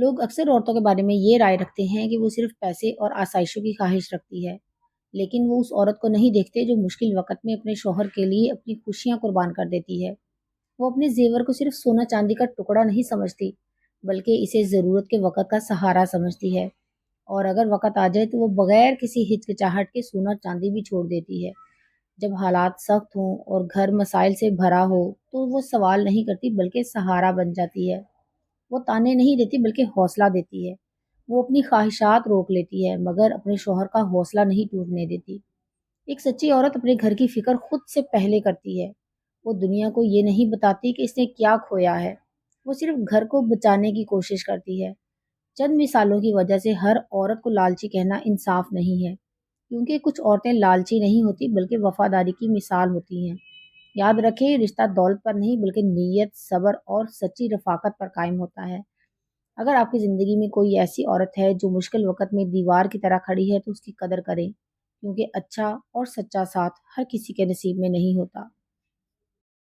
لوگ اکثر عورتوں کے بارے میں یہ رائے رکھتے ہیں کہ وہ صرف پیسے اور آسائشوں کی خواہش رکھتی ہے، لیکن وہ اس عورت کو نہیں دیکھتے جو مشکل وقت میں اپنے شوہر کے لیے اپنی خوشیاں قربان کر دیتی ہے۔ وہ اپنے زیور کو صرف سونا چاندی کا ٹکڑا نہیں سمجھتی، بلکہ اسے ضرورت کے وقت کا سہارا سمجھتی ہے، اور اگر وقت آ جائے تو وہ بغیر کسی ہچکچاہٹ کے سونا چاندی بھی چھوڑ دیتی ہے۔ جب حالات سخت ہوں اور گھر مسائل سے بھرا ہو تو وہ سوال نہیں کرتی بلکہ سہارا بن جاتی ہے۔ وہ تانے نہیں دیتی بلکہ حوصلہ دیتی ہے۔ وہ اپنی خواہشات روک لیتی ہے مگر اپنے شوہر کا حوصلہ نہیں ٹوٹنے دیتی۔ ایک سچی عورت اپنے گھر کی فکر خود سے پہلے کرتی ہے۔ وہ دنیا کو یہ نہیں بتاتی کہ اس نے کیا کھویا ہے، وہ صرف گھر کو بچانے کی کوشش کرتی ہے۔ چند مثالوں کی وجہ سے ہر عورت کو لالچی کہنا انصاف نہیں ہے، کیونکہ کچھ عورتیں لالچی نہیں ہوتی بلکہ وفاداری کی مثال ہوتی ہیں۔ یاد رکھیں، رشتہ دولت پر نہیں بلکہ نیت، صبر اور سچی رفاقت پر قائم ہوتا ہے۔ اگر آپ کی زندگی میں کوئی ایسی عورت ہے جو مشکل وقت میں دیوار کی طرح کھڑی ہے تو اس کی قدر کریں، کیونکہ اچھا اور سچا ساتھ ہر کسی کے نصیب میں نہیں ہوتا۔